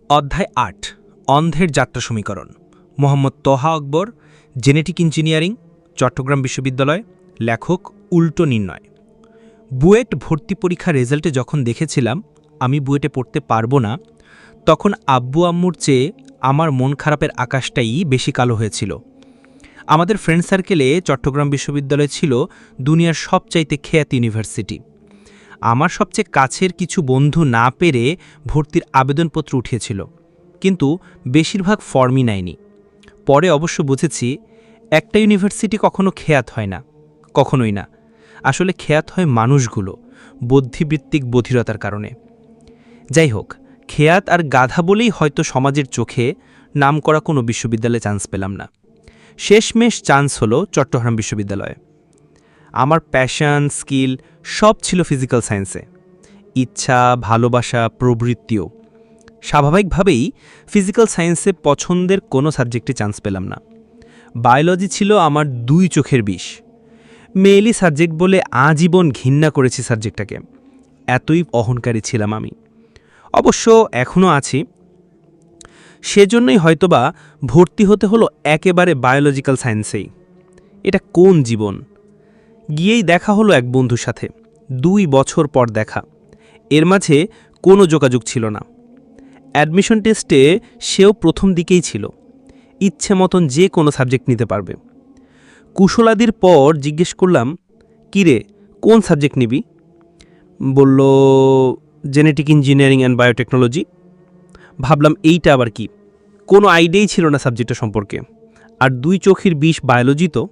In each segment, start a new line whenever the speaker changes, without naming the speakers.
অধ্যায় ৮ অন্ধের যাত্রা সমীকরণ মোহাম্মদ তোহা আকবর জেনেটিক ইঞ্জিনিয়ারিং চট্টগ্রাম বিশ্ববিদ্যালয় লেখক উল্টো নির্ণয় বুয়েট ভর্তি পরীক্ষা রেজাল্টে যখন দেখেছিলাম আমি বুয়েটে পড়তে পারবো না তখন আব্বু আম্মুর চেয়ে আমার মন খারাপের আকাশটাই বেশি কালো হয়েছিল। আমাদের ফ্রেন্ড সার্কেলে চট্টগ্রাম বিশ্ববিদ্যালয় ছিল দুনিয়ার সবচাইতে খ্যাত ইউনিভার্সিটি। আমার সবচেয়ে কাছের কিছু বন্ধু না পেরে ভর্তির আবেদনপত্র উঠিয়েছিল, কিন্তু বেশিরভাগ ফর্মই নেয়নি। পরে অবশ্য বুঝেছি একটা ইউনিভার্সিটি কখনো খেয়াত হয় না, কখনোই না। আসলে খেয়াত হয় মানুষগুলো বুদ্ধিবৃত্তিক বধিরতার কারণে। যাই হোক, খেয়াত আর গাধা বলেই হয়তো সমাজের চোখে নামকরা কোনো বিশ্ববিদ্যালয়ে চান্স পেলাম না। শেষমেশ চান্স হলো চট্টগ্রাম বিশ্ববিদ্যালয়ে। আমার প্যাশন স্কিল সব ছিল ফিজিক্যাল সায়েন্সে, ইচ্ছা ভালোবাসা প্রবৃত্তিও। স্বাভাবিকভাবেই ফিজিক্যাল সায়েন্সে পছন্দের কোনো সাবজেক্টে চান্স পেলাম না। বায়োলজি ছিল আমার দুই চোখের বিষ। মেয়েলি সাবজেক্ট বলে আজীবন ঘৃণা করেছি সাবজেক্টটাকে, এতই অহংকারী ছিলাম আমি। অবশ্য এখনও আছি। সেজন্যই হয়তোবা ভর্তি হতে হলো একেবারে বায়োলজিক্যাল সায়েন্সেই। এটা কোন জীবন! গিয়েই দেখা হলো এক বন্ধুর সাথে, 2 বছর পর দেখা। এর মাঝে কোনো যোগাযোগ ছিল না। অ্যাডমিশন টেস্টে সেও প্রথম দিকেই ছিল, ইচ্ছে মতন যে কোনো সাবজেক্ট নিতে পারবে। কুশলাদির পর জিজ্ঞেস করলাম, কিরে কোন সাবজেক্ট নিবি? বলল জেনেটিক ইঞ্জিনিয়ারিং অ্যান্ড বায়োটেকনোলজি। ভাবলাম এইটা আবার কি, কোনো আইডিয়াই ছিল না সাবজেক্টটা সম্পর্কে। আর 2 চোখের বিষ বায়োলজি, তো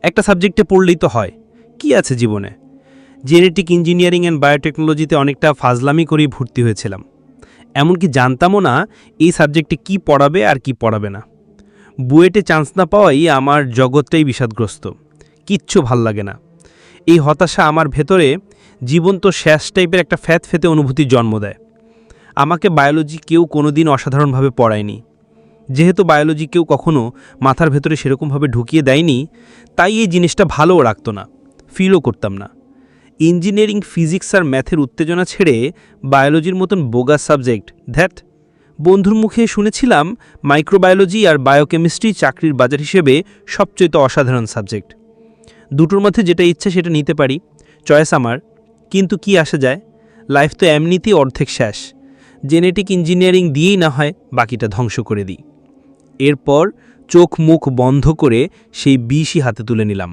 একটা সাবজেক্টে পড়লেই তো হয়, কি আছে জীবনে। জেনেটিক ইঞ্জিনিয়ারিং অ্যান্ড বায়োটেকনোলজিতে অনেকটা ফাজলামি করেই ভর্তি হয়েছিলাম। এমনকি জানতামও না এই সাবজেক্টে কি পড়াবে আর কি পড়াবে না। বুয়েটে চান্স না পাওয়াই আমার জগৎটাই বিষাদগ্রস্ত, কিচ্ছু ভাল লাগে না। এই হতাশা আমার ভেতরে জীবন্ত শেষ টাইপের একটা ফ্যাতে অনুভূতির জন্ম দেয়। আমাকে বায়োলজি কেউ কোনোদিন অসাধারণভাবে পড়ায়নি। যেহেতু বায়োলজি কেউ কখনো মাথার ভেতরে সেরকমভাবে ঢুকিয়ে দেয়নি, তাই এই জিনিসটা ভালোও রাখত না, ফিলও করতাম না। ইঞ্জিনিয়ারিং ফিজিক্স আর ম্যাথের উত্তেজনা ছেড়ে বায়োলজির মতন বোগাস সাবজেক্ট, ধ্যাট। বন্ধুর মুখে শুনেছিলাম মাইক্রোবায়োলজি আর বায়োকেমিস্ট্রি চাকরির বাজার হিসেবে সবচেয়ে অসাধারণ সাবজেক্ট। দুটোর মধ্যে যেটা ইচ্ছা সেটা নিতে পারি, চয়েস আমার। কিন্তু কি আসা যায়, লাইফ তো এমনিতেই অর্ধেক শেষ। জেনেটিক ইঞ্জিনিয়ারিং দিয়েই না হয় বাকিটা ধ্বংস করে দিই। এরপর চোখ মুখ বন্ধ করে সেই বিষই হাতে তুলে নিলাম।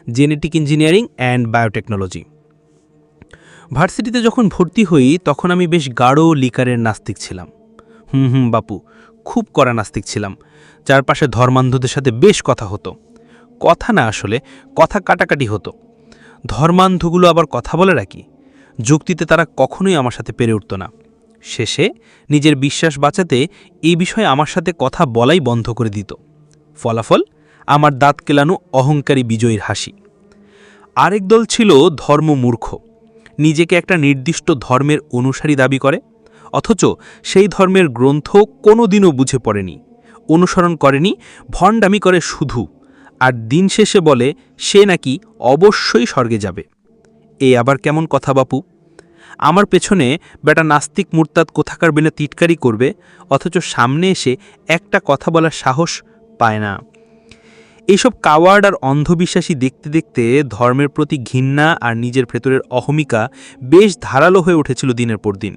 Genetic engineering and biotechnology. ভার্সিটিতে যখন ভর্তি হই তখন আমি বেশ গাঢ় লিকারের নাস্তিক ছিলাম। বাপু, খুব কড়া নাস্তিক ছিলাম। চারপাশে ধর্মান্ধদের সাথে বেশ কথা হতো। কথা না, আসলে কথা কাটাকাটি হতো। ধর্মান্ধগুলো আবার কথা বলে রাখি, যুক্তিতে তারা কখনোই আমার সাথে পেরে উঠত না। শেষে নিজের বিশ্বাস বাঁচাতে এই বিষয়ে আমার সাথে কথা বলাই বন্ধ করে দিত। ফলাফল আমার দাঁত কেলানো অহংকারী বিজয়ীর হাসি। আরেক দল ছিল ধর্মমূর্খ, নিজেকে একটা নির্দিষ্ট ধর্মের অনুসারী দাবি করে, অথচ সেই ধর্মের গ্রন্থ কোনো দিনও বুঝে পড়েনি, অনুসরণ করেনি, ভণ্ডামি করে শুধু। আর দিন শেষে বলে সে নাকি অবশ্যই স্বর্গে যাবে। এই আবার কেমন কথা বাপু! আমার পেছনে বেটা নাস্তিক মুরতাদ কোথাকার বেনে টিটকারি করবে, অথচ সামনে এসে একটা কথা বলার সাহস পায় না। এইসব কাওয়ার্ড আর অন্ধবিশ্বাসী দেখতে দেখতে ধর্মের প্রতি ঘৃণা আর নিজের ভেতরের অহমিকা বেশ ধারালো হয়ে উঠেছিল দিনের পর দিন।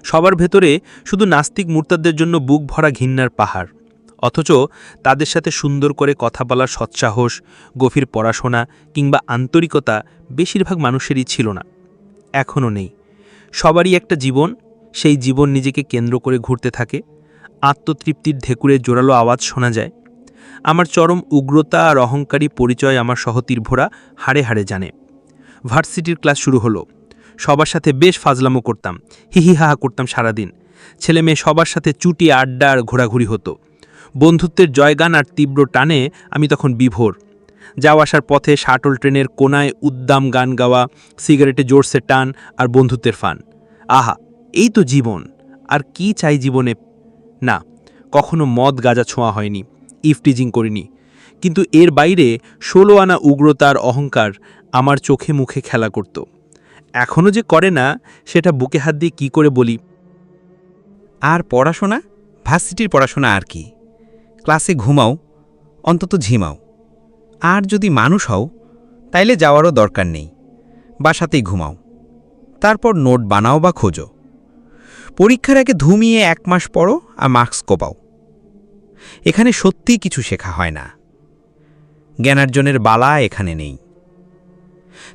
সবার ভেতরে শুধু নাস্তিক মুরতাদদের জন্য বুক ভরা ঘৃণার পাহাড়, অথচ তাদের সাথে সুন্দর করে কথা বলার সৎসাহস, গভীর পড়াশোনা কিংবা আন্তরিকতা বেশিরভাগ মানুষেরই ছিল না, এখনও নেই। সবারই একটা জীবন, সেই জীবন নিজেকে কেন্দ্র করে ঘুরতে থাকে। আত্মতৃপ্তির ঢেকুরে জোরালো আওয়াজ শোনা যায়। আমার চরম উগ্রতা আর অহংকারী পরিচয় আমার সহতীর্ভরা হাড়ে হাড়ে জানে। ভার্সিটির ক্লাস শুরু হলো। সবার সাথে বেশ ফাজলামো করতাম, হিহি হাহা করতাম সারাদিন। ছেলে মেয়ে সবার সাথে চুটি আড্ডা আর ঘোরাঘুরি হতো। বন্ধুত্বের জয়গান আর তীব্র টানে আমি তখন বিভোর। যাওয়া আসার পথে শাটল ট্রেনের কোনায় উদ্দাম গান গাওয়া, সিগারেটে জোরসে টান আর বন্ধুত্বের ফান। আহা, এই তো জীবন! আর কি চাই জীবনে? না, কখনো মদ গাঁজা ছোঁয়া হয়নি, ইফটিজিং করিনি, কিন্তু এর বাইরে 16 আনা উগ্রতার অহংকার আমার চোখে মুখে খেলা করত। এখনও যে করে না, সেটা বুকে হাত দিয়ে কী করে বলি।
আর পড়াশোনা, ভার্সিটির পড়াশোনা আর কি। ক্লাসে ঘুমাও, অন্তত ঝিমাও। আর যদি মানুষ হও তাইলে যাওয়ারও দরকার নেই, বাসাতেই ঘুমাও। তারপর নোট বানাও বা খোঁজো। পরীক্ষার আগে ধুমিয়ে 1 মাস পড়ো আর মার্কস কোপাও। এখানে সত্যিই কিছু শেখা হয় না। জ্ঞানার্জনের বালা এখানে নেই।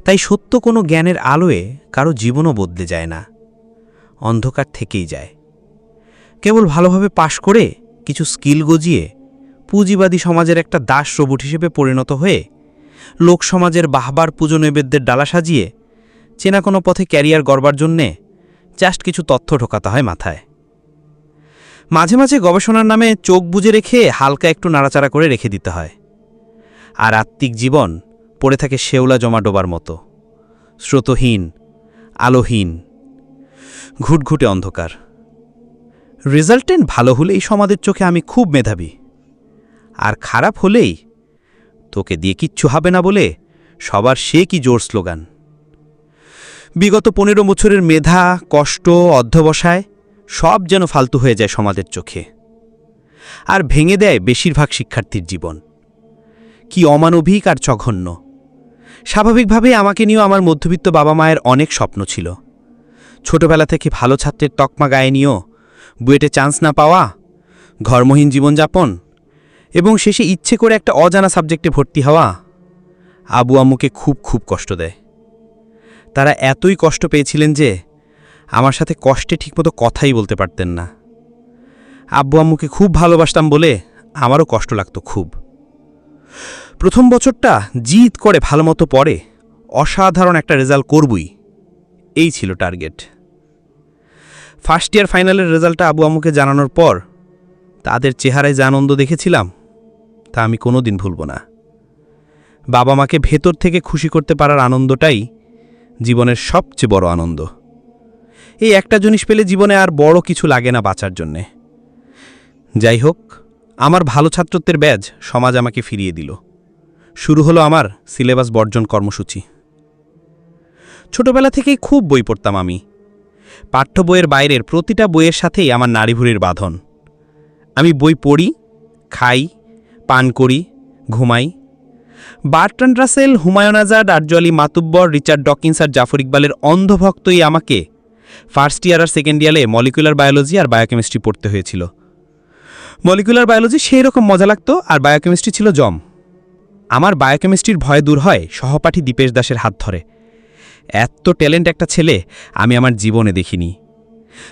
তাই সত্য কোনো জ্ঞানের আলোয় কারো জীবনও বদলে যায় না, অন্ধকার থেকেই যায়। কেবল ভালোভাবে পাশ করে কিছু স্কিল গজিয়ে পুঁজিবাদী সমাজের একটা দাস রোবট হিসেবে পরিণত হয়ে লোকসমাজের বাহবার পুজো নৈবেদ্যের ডালা সাজিয়ে চেনা কোনো পথে ক্যারিয়ার গড়বার জন্যে জাস্ট কিছু তথ্য ঢোকাতে হয় মাথায়। মাঝে মাঝে গবেষণার নামে চোখ বুজে রেখে হালকা একটু নাড়াচাড়া করে রেখে দিতে হয়। আর আত্মিক জীবন পড়ে থাকে শেওলা জমা ডোবার মতো, স্রোতহীন, আলোহীন, ঘুটঘুটে অন্ধকার। রেজাল্টেন্ট ভালো হলেই সমাজের চোখে আমি খুব মেধাবী, আর খারাপ হলেই তোকে দিয়ে কিচ্ছু হবে না বলে সবার সে কি জোর স্লোগান। বিগত 15 বছরের মেধা, কষ্ট, অধ্যবসায় সব যেন ফালতু হয়ে যায় সমাজের চোখে, আর ভেঙে দেয় বেশিরভাগ শিক্ষার্থীর জীবন। কি অমানবিক আর জঘন্য। স্বাভাবিকভাবেই আমাকে নিয়েও আমার মধ্যবিত্ত বাবা মায়ের অনেক স্বপ্ন ছিল। ছোটবেলা থেকে ভালো ছাত্রের তকমা গায়ে নিয়েও বুয়েটে চান্স না পাওয়া, ঘরমহীন জীবনযাপন এবং শেষে ইচ্ছে করে একটা অজানা সাবজেক্টে ভর্তি হওয়া আব্বু আম্মুকে খুব খুব কষ্ট দেয়। তারা এতই কষ্ট পেয়েছিলেন যে আমার সাথে কষ্টে ঠিকমতো কথাই বলতে পারতেন না। আব্বু আম্মুকে খুব ভালোবাসতাম বলে আমারও কষ্ট লাগতো খুব। প্রথম বছরটা জিদ করে ভালোমতো পড়ে অসাধারণ একটা রেজাল্ট করবই, এই ছিল টার্গেট। ফার্স্ট ইয়ার ফাইনালের রেজাল্টটা আব্বু আম্মুকে জানানোর পর তাদের চেহারায় যে আনন্দ দেখেছিলাম তা আমি কোনোদিন ভুলব না। বাবা মাকে ভেতর থেকে খুশি করতে পারার আনন্দটাই জীবনের সবচেয়ে বড় আনন্দ। এই একটা জিনিস পেলে জীবনে আর বড় কিছু লাগে না বাঁচার জন্যে। যাই হোক, আমার ভালো ছাত্রত্বের ব্যাজ সমাজ আমাকে ফিরিয়ে দিল। শুরু হলো আমার সিলেবাস বর্জন কর্মসূচি। ছোটবেলা থেকেই খুব বই পড়তাম আমি। পাঠ্য বইয়ের বাইরের প্রতিটা বইয়ের সাথেই আমার নাড়িভুড়ির বাঁধন। আমি বই পড়ি, খাই, পান করি, ঘুমাই। Bertrand Russell, Humayun Azad, Aroj Ali Matubbar, Richard Dawkins আর জাফর ইকবালের অন্ধভক্তই আমাকে ফার্স্ট ইয়ার আর সেকেন্ড ইয়ারে মলিকুলার বায়োলজি আর বায়োকেমিস্ট্রি পড়তে হয়েছিল। মলিকুলার বায়োলজি সেই রকম মজা লাগতো, আর বায়োকেমিস্ট্রি ছিল জম। আমার বায়োকেমিস্ট্রির ভয় দূর হয় সহপাঠী দীপেশ দাসের হাত ধরে। এত ট্যালেন্ট একটা ছেলে আমি আমার জীবনে দেখিনি।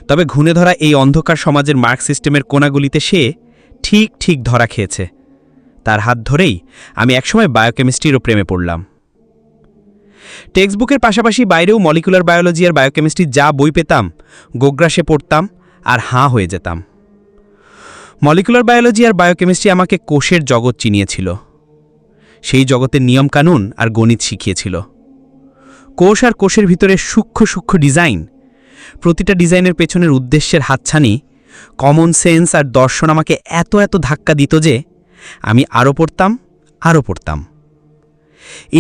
তবে ঘুণে ধরা এই অন্ধকার সমাজের মার্ক সিস্টেমের কোনাগুলিতে সে ঠিক ঠিক ধরা খেয়েছে। তার হাত ধরেই আমি একসময় বায়োকেমিস্ট্রিরও প্রেমে পড়লাম। টেক্সটবুকের পাশাপাশি বাইরেও মলিকুলার বায়োলজি আর বায়োকেমিস্ট্রি যা বই পেতাম গোগ্রাসে পড়তাম আর হাঁ হয়ে যেতাম। মলিকুলার বায়োলজি আর বায়োকেমিস্ট্রি আমাকে কোষের জগৎ চিনিয়েছিল, সেই জগতের নিয়মকানুন আর গণিত শিখিয়েছিল। কোষ আর কোষের ভিতরে সূক্ষ্ম সূক্ষ্ম ডিজাইন, প্রতিটা ডিজাইনের পেছনের উদ্দেশ্যের হাতছানি, কমন সেন্স আর দর্শন আমাকে এত এত ধাক্কা দিত যে আমি আরও পড়তাম।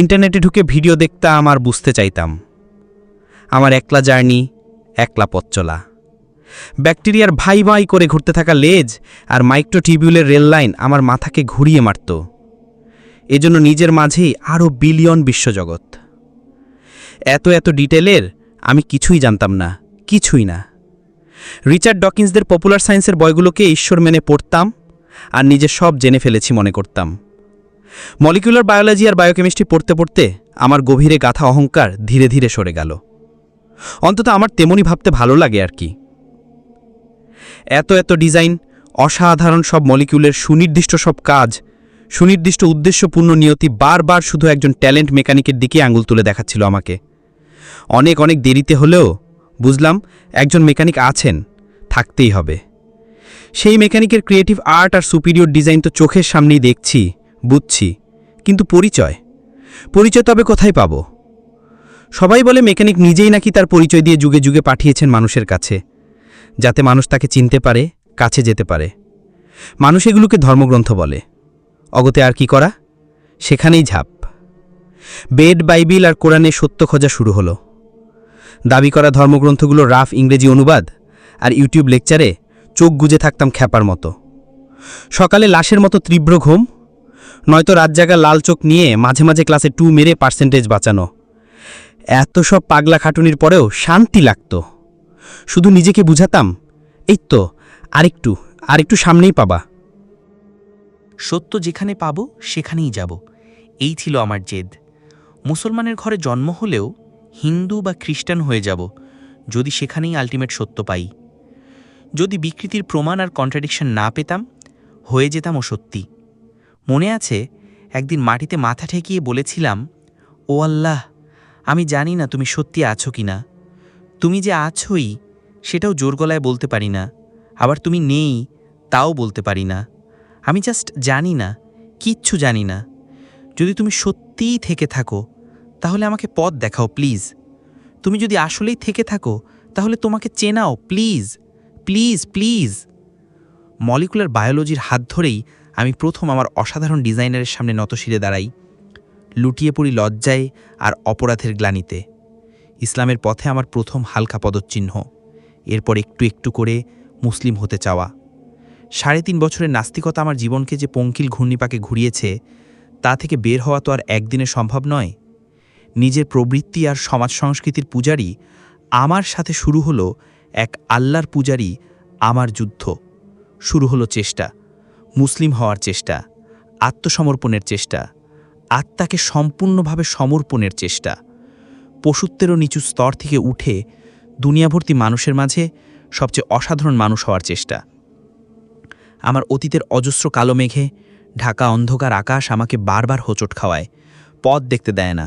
ইন্টারনেটে ঢুকে ভিডিও দেখতাম আর বুঝতে চাইতাম। আমার একলা জার্নি, একলা পথ চলা। ব্যাকটেরিয়ার ভাই ভাই করে ঘুরতে থাকা লেজ আর মাইক্রোটিবিউলের রেল লাইন আমার মাথাকে ঘুরিয়ে মারত। এজন্য নিজের মাঝেই আরও বিলিয়ন বিশ্বজগৎ। এত এত ডিটেলের আমি কিছুই জানতাম না, কিছুই না। রিচার্ড ডকিন্সদের পপুলার সায়েন্সের বইগুলোকে ঈশ্বর মেনে পড়তাম আর নিজে সব জেনে ফেলেছি মনে করতাম। মলিকুলার বায়োলজি আর বায়োকেমিস্ট্রি পড়তে পড়তে আমার গভীরে গাঁথা অহংকার ধীরে ধীরে সরে গেল। অন্তত আমার তেমনই ভাবতে ভালো লাগে আর কি। এত এত ডিজাইন, অসাধারণ সব মলিকিউলের সুনির্দিষ্ট সব কাজ, সুনির্দিষ্ট উদ্দেশ্যপূর্ণ নিয়তি বারবার শুধু একজন ট্যালেন্ট মেকানিকের দিকে আঙুল তুলে দেখাচ্ছিল আমাকে। অনেক অনেক দেরিতে হলেও বুঝলাম একজন মেকানিক আছেন, থাকতেই হবে। সেই মেকানিকের ক্রিয়েটিভ আর্ট আর সুপিরিয়র ডিজাইন তো চোখের সামনেই দেখছি, বুঝছি, কিন্তু পরিচয় তবে কোথায় পাব? সবাই বলে মেকানিক নিজেই নাকি তার পরিচয় দিয়ে যুগে যুগে পাঠিয়েছেন মানুষের কাছে, যাতে মানুষ তাকে চিনতে পারে, কাছে যেতে পারে। মানুষ এগুলোকে ধর্মগ্রন্থ বলে। অগতে আর কি করা, সেখানেই ঝাঁপ। বেদ, বাইবেল আর কোরআনে সত্য খোঁজা শুরু হলো। দাবি করা ধর্মগ্রন্থগুলো রাফ ইংরেজি অনুবাদ আর ইউটিউব লেকচারে চোখ গুজে থাকতাম খ্যাপার মতো। সকালে লাশের মতো তীব্র ঘুম, নয়তো রাত জাগা লাল চোখ নিয়ে মাঝে মাঝে ক্লাসে 2 মেরে পার্সেন্টেজ বাঁচানো। এত সব পাগলা খাটুনির পরেও শান্তি লাগতো। শুধু নিজেকে বুঝাতাম, এই তো আরেকটু সামনেই পাবা।
সত্য যেখানে পাব সেখানেই যাব, এই ছিল আমার জেদ। মুসলমানের ঘরে জন্ম হলেও হিন্দু বা খ্রিস্টান হয়ে যাব যদি সেখানেই আলটিমেট সত্য পাই। যদি বিকৃতির প্রমাণ আর কন্ট্রাডিকশন না পেতাম, হয়ে যেতাম ও সত্যি। মনে আছে একদিন মাটিতে মাথা ঠেকিয়ে বলেছিলাম, ও আল্লাহ, আমি জানি না তুমি সত্যি আছো কি না। তুমি যে আছোই সেটাও জোর গলায় বলতে পারি না, আবার তুমি নেই তাও বলতে পারি না। আমি জাস্ট জানি না, কিচ্ছু জানি না। যদি তুমি সত্যিই থেকে থাকো তাহলে আমাকে পথ দেখাও প্লিজ। তুমি যদি আসলেই থেকে থাকো তাহলে তোমাকে চেনাও প্লিজ, প্লিজ প্লিজ। মলিকুলার বায়োলজির হাত ধরেই আমি প্রথম আমার অসাধারণ ডিজাইনারের সামনে নতশিরে দাঁড়াই। লুটিয়ে পড়ি লজ্জায় আর অপরাধের গ্লানিতে। ইসলামের পথে আমার প্রথম হালকা পদচিহ্ন, এরপর একটু একটু করে মুসলিম হতে চাওয়া। 3.5 বছরের নাস্তিকতা আমার জীবনকে যে পঙ্কিল ঘূর্ণিপাকে ঘুরিয়েছে, তা থেকে বের হওয়া তো আর একদিনে সম্ভব নয়। নিজের প্রবৃত্তি আর সমাজ সংস্কৃতির পূজারি আমার সাথে শুরু হলো এক আল্লাহর পূজারি আমার যুদ্ধ। শুরু হলো চেষ্টা, মুসলিম হওয়ার চেষ্টা, আত্মসমর্পণের চেষ্টা, আত্মাকে সম্পূর্ণভাবে সমর্পণের চেষ্টা, পশুত্বেরও নিচু স্তর থেকে উঠে দুনিয়াভর্তি মানুষের মাঝে সবচেয়ে অসাধারণ মানুষ হওয়ার চেষ্টা। আমার অতীতের অজস্র কালো মেঘে ঢাকা অন্ধকার আকাশ আমাকে বারবার হোঁচট খাওয়ায়, পথ দেখতে দেয় না।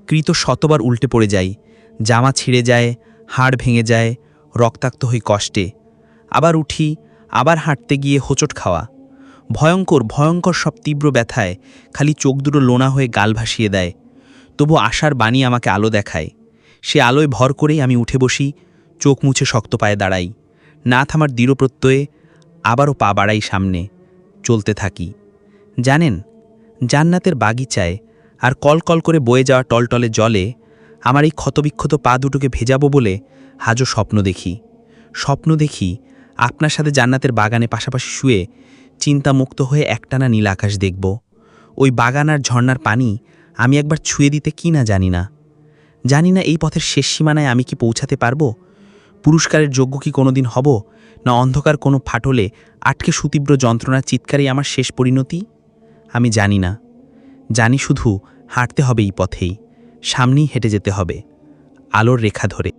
কৃত শতবার উল্টে পড়ে যাই, জামা ছিঁড়ে যায়, হাড় ভেঙে যায়, রক্তাক্ত হই কষ্টে। আবার উঠি, আবার হাঁটতে গিয়ে হোঁচট খাওয়া। ভয়ঙ্কর ভয়ঙ্কর সব তীব্র ব্যথায় খালি চোখ দুটো লোনা হয়ে গাল ভাসিয়ে দেয়। তবু আশার বাণী আমাকে আলো দেখায়। সে আলোয় ভর করেই আমি উঠে বসি, চোখ মুছে শক্ত পায়ে দাঁড়াই, না থামার দৃঢ় প্রত্যয়ে আবারও পা বাড়াই সামনে, চলতে থাকি। জানেন, জান্নাতের বাগিচায় আর কলকল করে বয়ে যাওয়া টলটলে জলে আমার এই ক্ষতবিক্ষত পা দুটোকে ভেজাবো বলে আজও স্বপ্ন দেখি আপনার সাথে জান্নাতের বাগানে পাশাপাশি শুয়ে চিন্তামুক্ত হয়ে একটানা নীল আকাশ দেখব। ওই বাগান আর ঝর্ণার পানি আমি একবার ছুঁয়ে দিতে কি না জানি না এই পথের শেষ সীমানায় আমি কি পৌঁছাতে পারবো। পুরস্কারের যোগ্য কি কোনোদিন হব, না অন্ধকার কোনো ফাটলে আটকে সুতীব্র যন্ত্রণার চিৎকারেই আমার শেষ পরিণতি। আমি জানি না, জানি শুধু হাঁটতে হবে এই পথেই, সামনেই হেঁটে যেতে হবে আলোর রেখা ধরে।